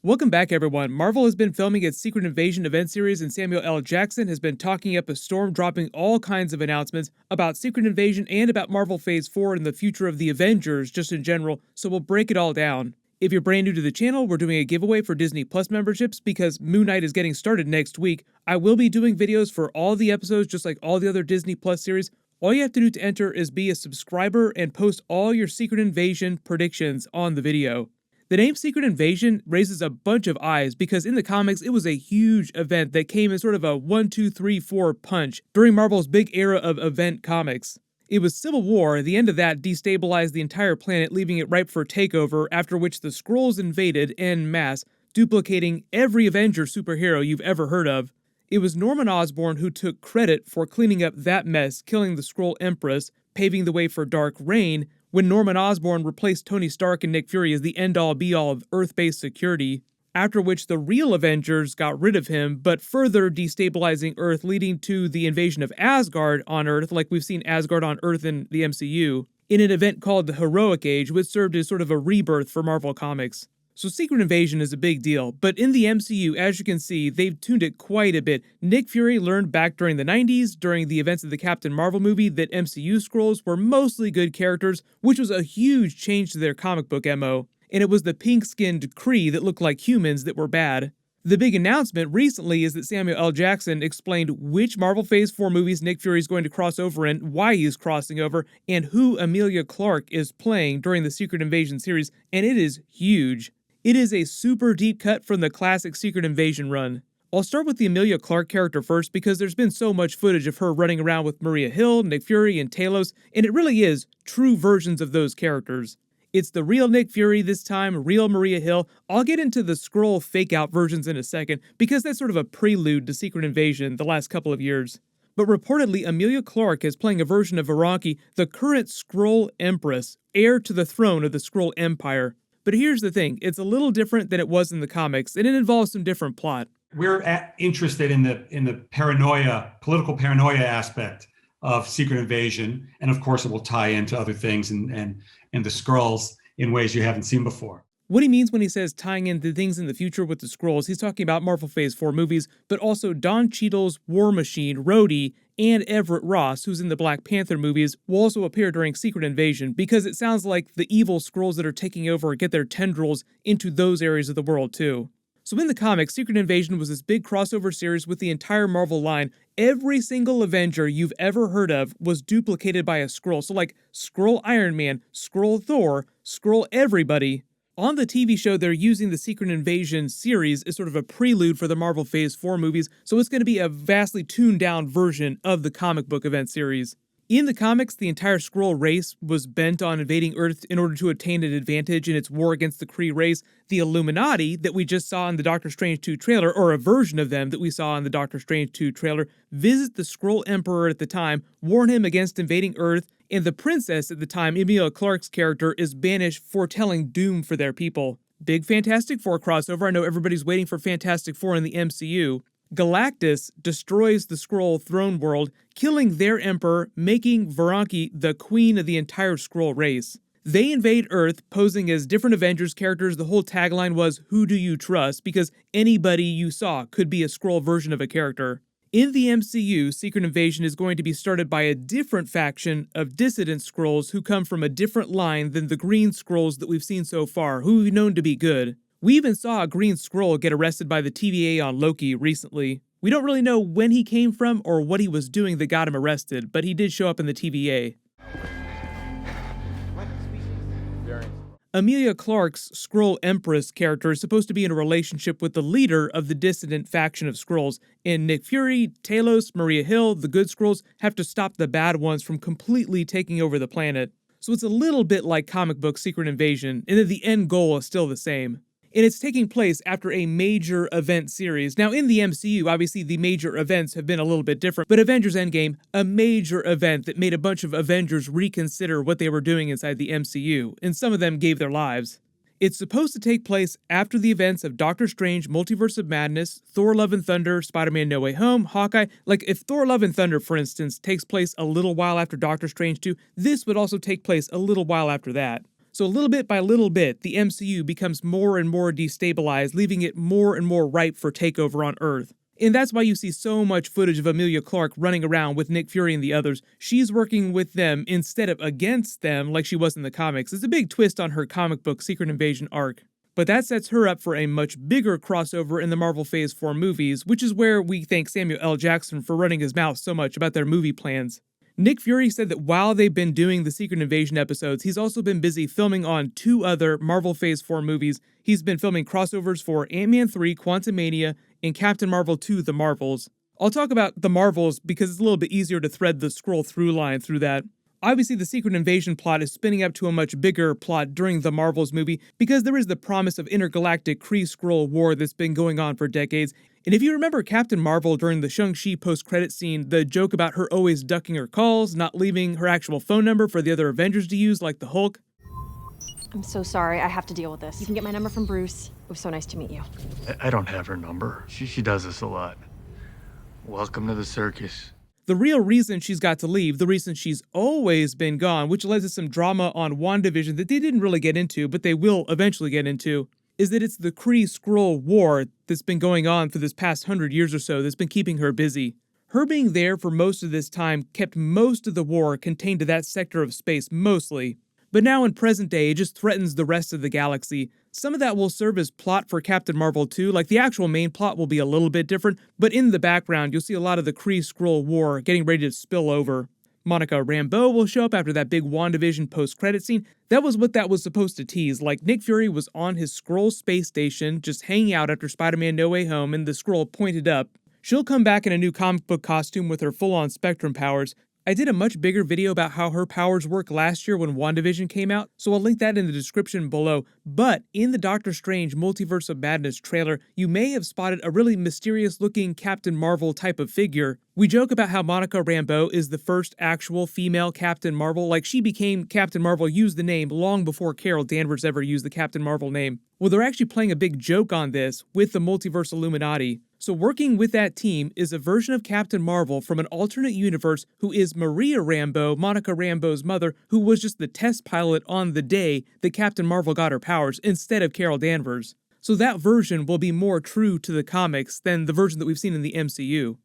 Welcome back, everyone. Marvel has been filming its Secret Invasion event series, and Samuel L. Jackson has been talking up a storm, dropping all kinds of announcements about Secret Invasion and about Marvel Phase 4 and the future of the Avengers just in general, so we'll break it all down. If you're brand new to the channel, we're doing a giveaway for Disney Plus memberships because Moon Knight is getting started next week. I will be doing videos for all the episodes just like all the other Disney Plus series. All you have to do to enter is be a subscriber and post all your Secret Invasion predictions on the video. The name Secret Invasion raises a bunch of eyes because in the comics it was a huge event that came in sort of a 1, 2, 3, 4 punch during Marvel's big era of event comics. It was Civil War. The end of that destabilized the entire planet, leaving it ripe for takeover, after which the Skrulls invaded en masse, duplicating every Avenger superhero you've ever heard of. It was Norman Osborn who took credit for cleaning up that mess, killing the Skrull Empress, paving the way for Dark Reign, when Norman Osborn replaced Tony Stark and Nick Fury as the end-all be-all of Earth-based security, after which the real Avengers got rid of him, but further destabilizing Earth, leading to the invasion of Asgard on Earth, like we've seen Asgard on Earth in the MCU, in an event called the Heroic Age, which served as sort of a rebirth for Marvel Comics. So Secret Invasion is a big deal, but in the MCU, as you can see, they've tuned it quite a bit. Nick Fury learned back during the 90s, during the events of the Captain Marvel movie, that MCU Skrulls were mostly good characters, which was a huge change to their comic book MO, and it was the pink-skinned Kree that looked like humans that were bad. The big announcement recently is that Samuel L. Jackson explained which Marvel Phase 4 movies Nick Fury is going to cross over in, why he's crossing over, and who Emilia Clarke is playing during the Secret Invasion series, and it is huge. It is a super deep cut from the classic Secret Invasion run. I'll start with the Emilia Clarke character first because there's been so much footage of her running around with Maria Hill, Nick Fury, and Talos, and it really is true versions of those characters. It's the real Nick Fury this time, real Maria Hill. I'll get into the Skrull fake-out versions in a second because that's sort of a prelude to Secret Invasion the last couple of years. But reportedly, Emilia Clarke is playing a version of Varanki, the current Skrull Empress, heir to the throne of the Skrull Empire. But here's the thing, it's a little different than it was in the comics, and it involves some different plot. We're interested in the paranoia, political paranoia aspect of Secret Invasion, and of course it will tie into other things and the Skrulls in ways you haven't seen before. What he means when he says tying into things in the future with the Skrulls, he's talking about Marvel Phase 4 movies, but also Don Cheadle's War Machine, Rhodey, and Everett Ross, who's in the Black Panther movies, will also appear during Secret Invasion, because it sounds like the evil Skrulls that are taking over get their tendrils into those areas of the world too. So in the comics, Secret Invasion was this big crossover series with the entire Marvel line. Every single Avenger you've ever heard of was duplicated by a Skrull. So like Skrull Iron Man, Skrull Thor, Skrull everybody. On the TV show, they're using the Secret Invasion series as sort of a prelude for the Marvel Phase 4 movies, so it's going to be a vastly tuned-down version of the comic book event series. In the comics, the entire Skrull race was bent on invading Earth in order to attain an advantage in its war against the Kree race. The Illuminati that we just saw in the Doctor Strange 2 trailer, or a version of them that we saw in the Doctor Strange 2 trailer, visit the Skrull Emperor at the time, warn him against invading Earth, and the princess at the time, Emilia Clarke's character, is banished, foretelling doom for their people. Big Fantastic Four crossover. I know everybody's waiting for Fantastic Four in the MCU. Galactus destroys the Skrull throne world, killing their emperor, making Varanki the queen of the entire Skrull race. They invade Earth, posing as different Avengers characters. The whole tagline was, "Who do you trust?" because anybody you saw could be a Skrull version of a character. In the MCU, Secret Invasion is going to be started by a different faction of dissident Skrulls who come from a different line than the Green Skrulls that we've seen so far, who we've known to be good. We even saw a Green Skrull get arrested by the TVA on Loki recently. We don't really know when he came from or what he was doing that got him arrested, but he did show up in the TVA. Emilia Clarke's Skrull Empress character is supposed to be in a relationship with the leader of the dissident faction of Skrulls, and Nick Fury, Talos, Maria Hill, the good Skrulls, have to stop the bad ones from completely taking over the planet. So it's a little bit like comic book Secret Invasion, and then the end goal is still the same. And it's taking place after a major event series. Now, in the MCU, obviously the major events have been a little bit different, but Avengers Endgame, a major event that made a bunch of Avengers reconsider what they were doing inside the MCU, and some of them gave their lives. It's supposed to take place after the events of Doctor Strange, Multiverse of Madness, Thor Love and Thunder, Spider-Man No Way Home, Hawkeye. Like, if Thor Love and Thunder, for instance, takes place a little while after Doctor Strange 2, this would also take place a little while after that. So little bit by little bit, the MCU becomes more and more destabilized, leaving it more and more ripe for takeover on Earth. And that's why you see so much footage of Emilia Clarke running around with Nick Fury and the others. She's working with them instead of against them like she was in the comics. It's a big twist on her comic book Secret Invasion arc. But that sets her up for a much bigger crossover in the Marvel Phase 4 movies, which is where we thank Samuel L. Jackson for running his mouth so much about their movie plans. Nick Fury said that while they've been doing the Secret Invasion episodes, he's also been busy filming on 2 other Marvel Phase 4 movies. He's been filming crossovers for Ant-Man 3, Quantumania, and Captain Marvel 2, The Marvels. I'll talk about The Marvels because it's a little bit easier to thread the Skrull through line through that. Obviously, the Secret Invasion plot is spinning up to a much bigger plot during the Marvels movie because there is the promise of intergalactic Kree-Skrull war that's been going on for decades. And if you remember Captain Marvel during the Shang-Chi post-credit scene, the joke about her always ducking her calls, not leaving her actual phone number for the other Avengers to use, like the Hulk. I'm so sorry, I have to deal with this. You can get my number from Bruce. It was so nice to meet you. I don't have her number. She does this a lot. Welcome to the circus. The real reason she's got to leave, the reason she's always been gone, which led to some drama on WandaVision that they didn't really get into, but they will eventually get into, is that it's the Kree-Skrull war that's been going on for this past 100 years or so that's been keeping her busy. Her being there for most of this time kept most of the war contained to that sector of space, mostly. But now in present day, it just threatens the rest of the galaxy. Some of that will serve as plot for Captain Marvel 2, like the actual main plot will be a little bit different, but in the background you'll see a lot of the Kree-Skrull war getting ready to spill over. Monica Rambeau will show up after that big WandaVision post-credit scene. That was what that was supposed to tease, like Nick Fury was on his Skrull space station, just hanging out after Spider-Man No Way Home, and the Skrull pointed up. She'll come back in a new comic book costume with her full-on Spectrum powers. I did a much bigger video about how her powers work last year when WandaVision came out, so I'll link that in the description below. But in the Doctor Strange Multiverse of Madness trailer, you may have spotted a really mysterious-looking Captain Marvel type of figure. We joke about how Monica Rambeau is the first actual female Captain Marvel, like she became Captain Marvel, used the name long before Carol Danvers ever used the Captain Marvel name. Well, they're actually playing a big joke on this with the Multiverse Illuminati. So working with that team is a version of Captain Marvel from an alternate universe who is Maria Rambeau, Monica Rambeau's mother, who was just the test pilot on the day that Captain Marvel got her powers instead of Carol Danvers. So that version will be more true to the comics than the version that we've seen in the MCU.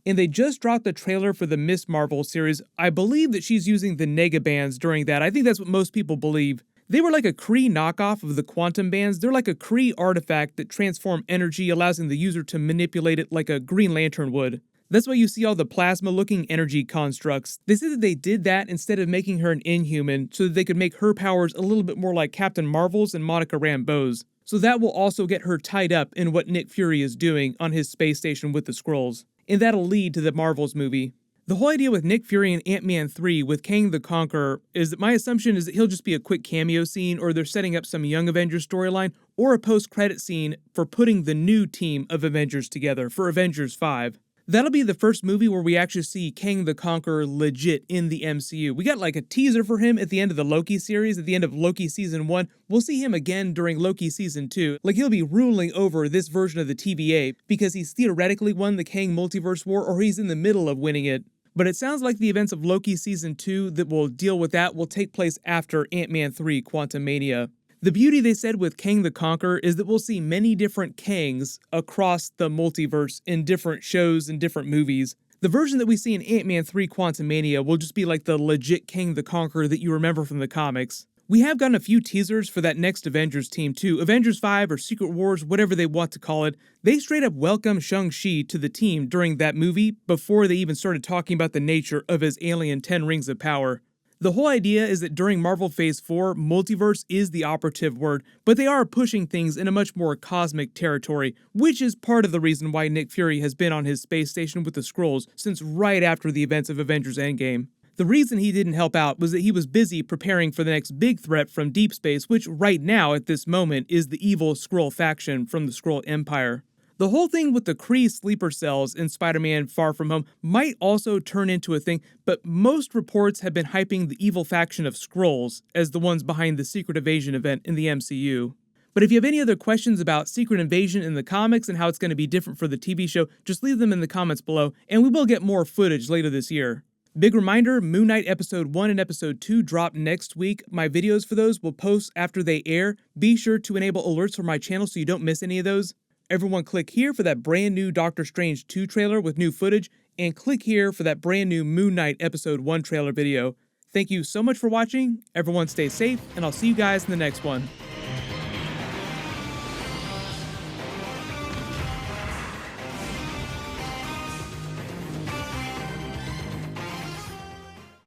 And they just dropped the trailer for the Miss Marvel series. I believe that she's using the Negabands during that. I think that's what most people believe. They were like a Kree knockoff of the quantum bands. They're like a Kree artifact that transform energy, allowing the user to manipulate it like a Green Lantern would. That's why you see all the plasma-looking energy constructs. They said that they did that instead of making her an Inhuman, so that they could make her powers a little bit more like Captain Marvel's and Monica Rambeau's. So that will also get her tied up in what Nick Fury is doing on his space station with the Skrulls. And that'll lead to the Marvels movie. The whole idea with Nick Fury and Ant-Man 3 with Kang the Conqueror is that my assumption is that he'll just be a quick cameo scene, or they're setting up some Young Avengers storyline, or a post-credit scene for putting the new team of Avengers together for Avengers 5. That'll be the first movie where we actually see Kang the Conqueror legit in the MCU. We got like a teaser for him at the end of the Loki series, at the end of Loki Season 1. We'll see him again during Loki Season 2. Like he'll be ruling over this version of the TVA because he's theoretically won the Kang Multiverse War, or he's in the middle of winning it. But it sounds like the events of Loki Season 2 that will deal with that will take place after Ant-Man 3 Quantumania. The beauty, they said, with Kang the Conqueror is that we'll see many different Kangs across the multiverse in different shows and different movies. The version that we see in Ant-Man 3 Quantumania will just be like the legit Kang the Conqueror that you remember from the comics. We have gotten a few teasers for that next Avengers team too. Avengers 5 or Secret Wars, whatever they want to call it. They straight up welcomed Shang-Chi to the team during that movie before they even started talking about the nature of his alien 10 Rings of Power. The whole idea is that during Marvel Phase 4, multiverse is the operative word, but they are pushing things in a much more cosmic territory, which is part of the reason why Nick Fury has been on his space station with the Skrulls since right after the events of Avengers Endgame. The reason he didn't help out was that he was busy preparing for the next big threat from deep space, which right now, at this moment, is the evil Skrull faction from the Skrull Empire. The whole thing with the Kree sleeper cells in Spider-Man Far From Home might also turn into a thing, but most reports have been hyping the evil faction of Skrulls as the ones behind the Secret Invasion event in the MCU. But if you have any other questions about Secret Invasion in the comics and how it's going to be different for the TV show, just leave them in the comments below, and we will get more footage later this year. Big reminder, Moon Knight Episode 1 and Episode 2 drop next week. My videos for those will post after they air. Be sure to enable alerts for my channel so you don't miss any of those. Everyone click here for that brand new Doctor Strange 2 trailer with new footage, and click here for that brand new Moon Knight Episode 1 trailer video. Thank you so much for watching, everyone stay safe, and I'll see you guys in the next one.